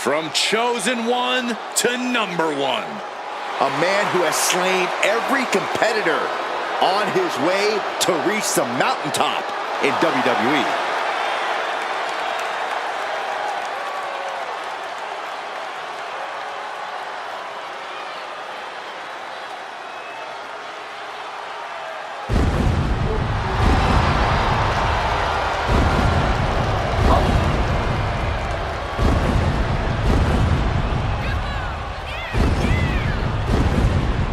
From chosen one to number one. A man who has slain every competitor on his way to reach the mountaintop in WWE.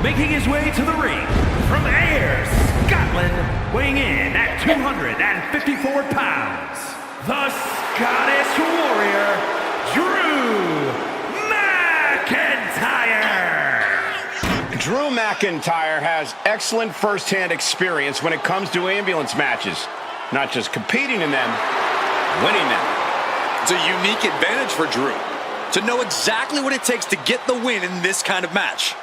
Making his way to the ring from Ayr, Scotland, weighing in at 254 pounds, the Scottish Warrior, Drew McIntyre. Drew McIntyre has excellent first-hand experience when it comes to ambulance matches. Not just competing in them, winning them. It's a unique advantage for Drew to know exactly what it takes to get the win in this kind of match.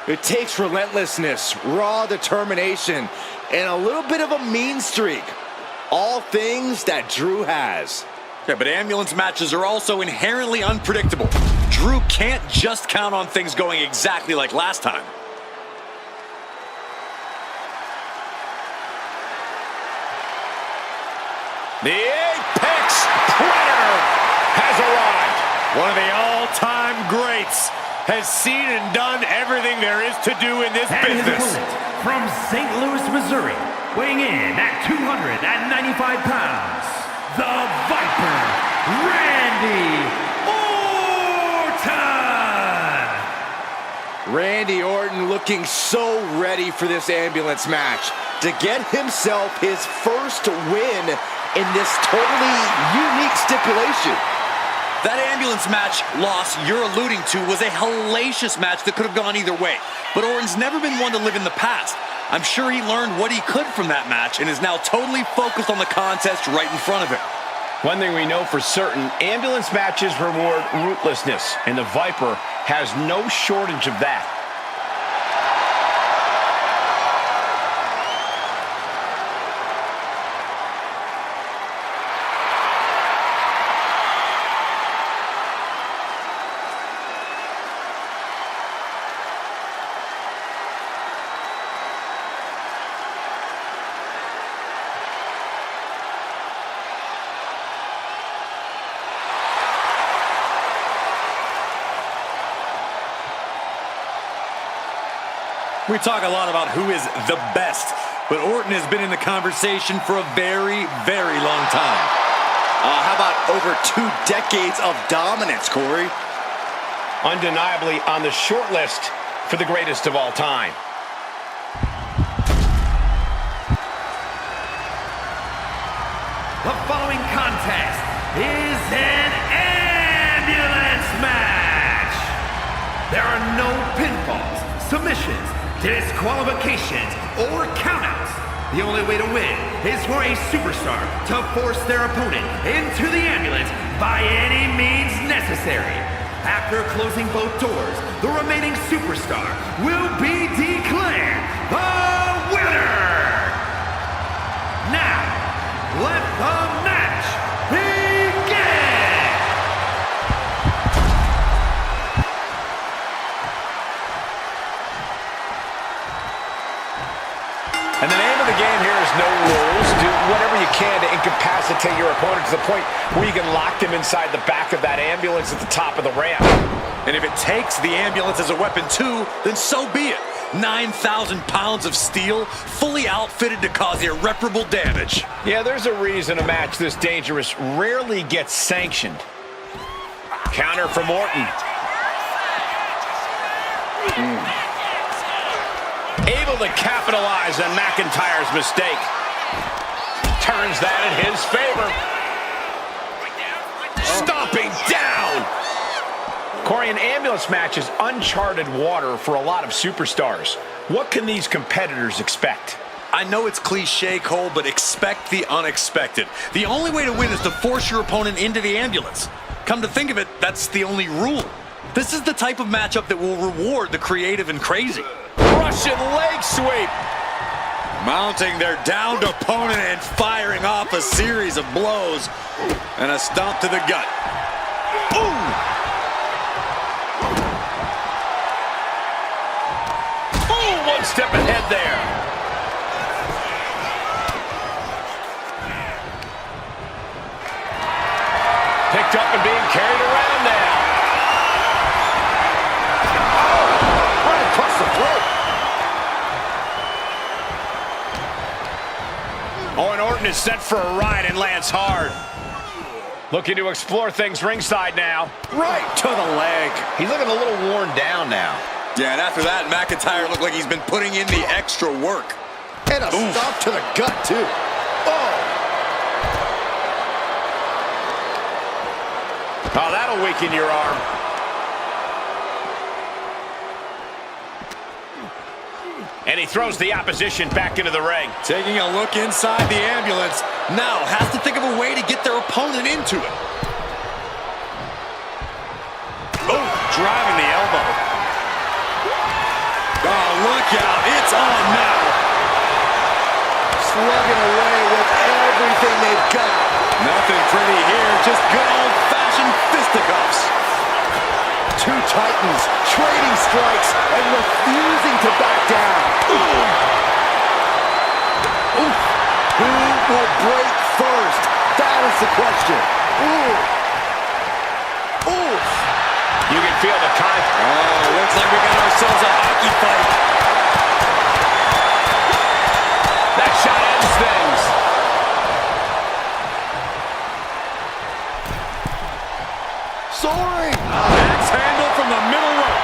It takes relentlessness, raw determination, and a little bit of a mean streak. All things that Drew has. Yeah, but ambulance matches are also inherently unpredictable. Drew can't just count on things going exactly like last time. The Apex Predator has arrived. One of the all-time greats has seen and done everything there is to do in this business. His opponent from St. Louis, Missouri, weighing in at 295 pounds, the Viper, Randy Orton! Randy Orton looking so ready for this ambulance match to get himself his first win in this totally unique stipulation. That ambulance match loss you're alluding to was a hellacious match that could have gone either way. But Orton's never been one to live in the past. I'm sure he learned what he could from that match and is now totally focused on the contest right in front of him. One thing we know for certain, ambulance matches reward ruthlessness, and the Viper has no shortage of that. We talk a lot about who is the best, but Orton has been in the conversation for a very, very long time. How about over 2 decades of dominance, Corey? Undeniably on the short list for the greatest of all time. The following contest is an ambulance match. There are no pinfalls, submissions, disqualifications, or countouts. The only way to win is for a superstar to force their opponent into the ambulance by any means necessary. After closing both doors, the remaining superstar will be declared the winner. Now, let the match begin! And the name of the game here is no rules. Do whatever you can to incapacitate your opponent to the point where you can lock them inside the back of that ambulance at the top of the ramp. And if it takes the ambulance as a weapon too, then so be it. 9,000 pounds of steel, fully outfitted to cause irreparable damage. Yeah, there's a reason a match this dangerous rarely gets sanctioned. Counter from Orton. Able to capitalize on McIntyre's mistake. Turns that in his favor. Stomping down. Corey, an ambulance match is uncharted water for a lot of superstars. What can these competitors expect? I know it's cliche, Cole, but expect the unexpected. The only way to win is to force your opponent into the ambulance. Come to think of it, that's the only rule. This is the type of matchup that will reward the creative and crazy. Russian leg sweep. Mounting their downed opponent and firing off a series of blows. And a stomp to the gut. Ooh! step ahead there. Picked up and being carried around now. Oh, right across the throat. Oh, and Orton is set for a ride and lands hard. Looking to explore things ringside now. Right to the leg. He's looking a little worn down now. Yeah, and after that, McIntyre looked like he's been putting in the extra work. And a stop to the gut, too. Oh, oh, that'll weaken your arm. And he throws the opposition back into the ring. Taking a look inside the ambulance. Now has to think of a way to get their opponent into it. Oh, driving the elbow. Oh, look out. It's on now. slugging away with everything they've got. Nothing pretty here. Just good old-fashioned fisticuffs. Two titans trading strikes and refusing to back down. Ooh. Who will break first? That is the question. Ooh. Ooh. You can feel the contact. Oh, looks like we got ourselves a hockey fight. That shot ends things. Soaring. Axe handle from the middle rope.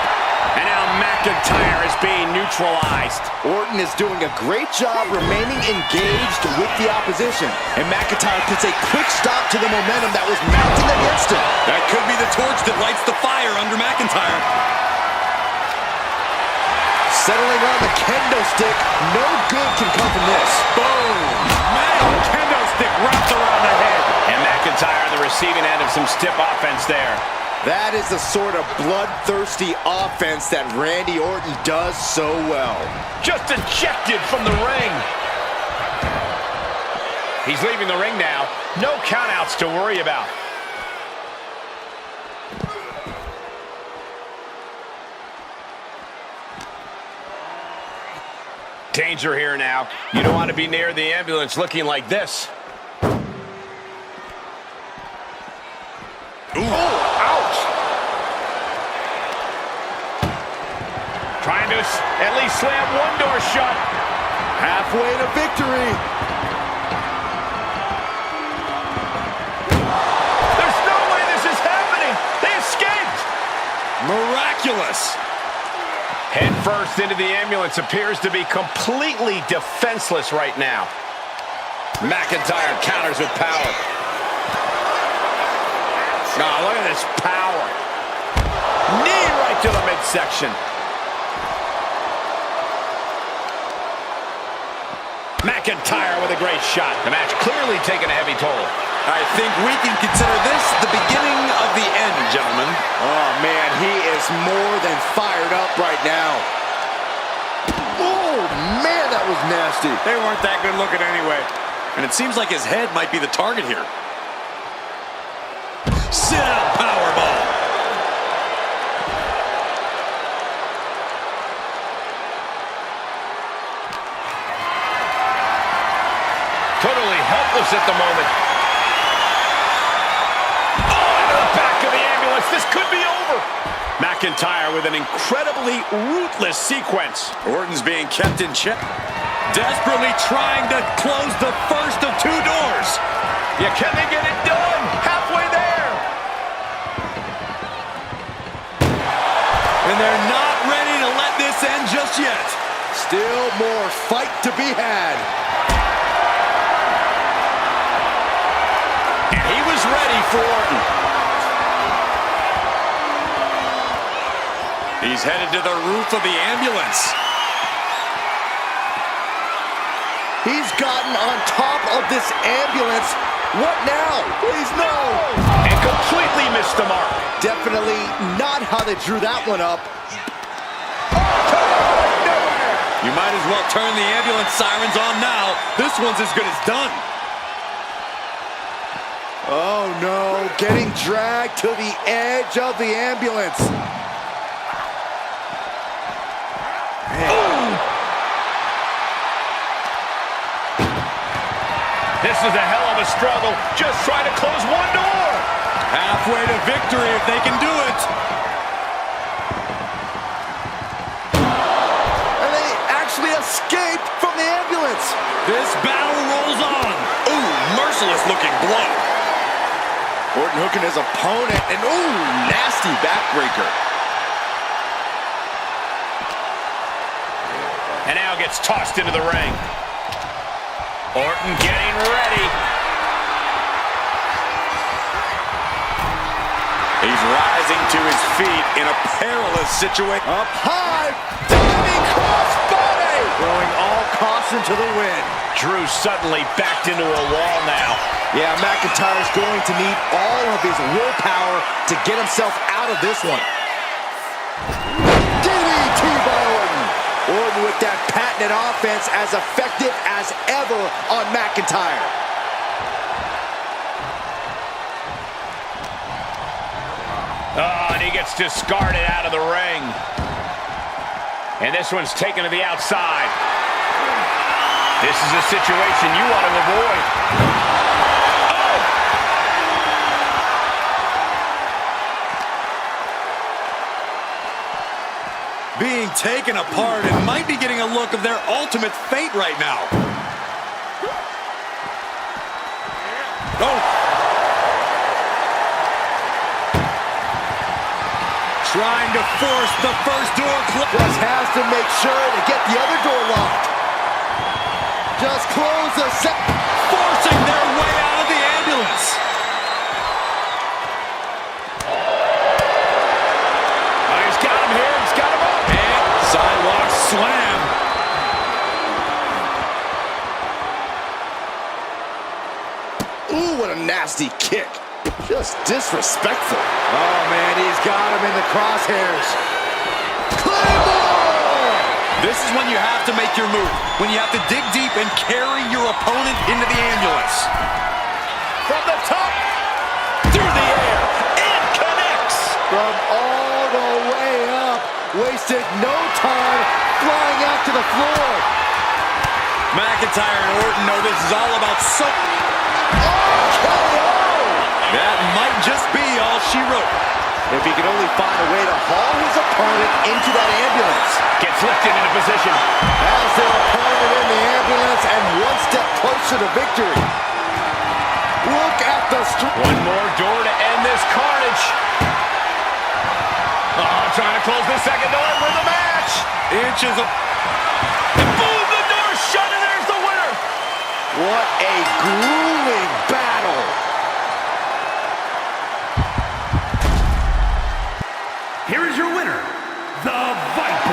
And now McIntyre is being neutralized. Orton is doing a great job remaining engaged with the opposition. And McIntyre puts a quick stop to the momentum that was mounting against him. That could be the torch that lights the fire under McIntyre. Settling on the kendo stick. No good can come from this. Boom! Man, kendo stick wrapped around the head. And McIntyre on the receiving end of some stiff offense there. That is the sort of bloodthirsty offense that Randy Orton does so well. Just ejected from the ring. He's leaving the ring now. No countouts to worry about. Danger here now. You don't want to be near the ambulance looking like this. Ooh, ouch! Trying to at least slam one door shut. Halfway to victory. There's no way this is happening. They escaped. Miraculous. Head first into the ambulance, appears to be completely defenseless right now. McIntyre counters with power. Oh, look at this power. Knee right to the midsection. McIntyre with a great shot. The match clearly taking a heavy toll. I think we can consider this the beginning of the end, gentlemen. Oh, man, he is more than fired up right now. Oh, man, that was nasty. They weren't that good looking anyway. And it seems like his head might be the target here. Sit-out powerball. Totally helpless at the moment. Oh, into the back of the ambulance. This could be over. McIntyre with an incredibly ruthless sequence. Orton's being kept in check. Desperately trying to close the first of two doors. Yeah, can they get it done? Halfway there. And they're not ready to let this end just yet. Still more fight to be had. And he was ready for Orton. He's headed to the roof of the ambulance. He's gotten on top of this ambulance. What now? Please, no. And completely missed the mark. Definitely not how they drew that one up. You might as well turn the ambulance sirens on now. This one's as good as done. Oh, no. Getting dragged to the edge of the ambulance. is a hell of a struggle, just trying to close one door. Halfway to victory if they can do it. And they actually escaped from the ambulance. This battle rolls on. Ooh, merciless looking blow. Orton hooking his opponent, and ooh, nasty backbreaker. And now gets tossed into the ring. Orton getting ready. He's rising to his feet in a perilous situation. Up high, diving crossbody. Throwing all caution to the wind. Drew suddenly backed into a wall now. Yeah, McIntyre's going to need all of his willpower to get himself out of this one. DDT by Orton. Orton with that patented offense as effective as ever on McIntyre. Oh, and he gets discarded out of the ring. And this one's taken to the outside. This is a situation you want to avoid. Being taken apart and might be getting a look of their ultimate fate right now. Oh! Trying to force the first door closed. Just has to make sure to get the other door locked. Just close the set. Forcing their way out of the ambulance. Oh, he's got him here. He's got him up. And sidewalk slam. Ooh, what a nasty kick. Just disrespectful. Oh, man, he's got him in the crosshairs. Claymore! This is when you have to make your move. When you have to dig deep and carry your opponent into the ambulance. From the top. Through the air. It connects. From all the way up. Wasted no time flying out to the floor. McIntyre and Orton know this is all about That might just be all she wrote. If he can only find a way to haul his opponent into that ambulance. Gets lifted into position. Has their opponent in the ambulance and one step closer to victory. Look at the one more door to end this carnage. Oh, trying to close the second door for the match. Inches of... And boom, the door's shut and there's the winner. What a grueling battle. Here is your winner, the Viper.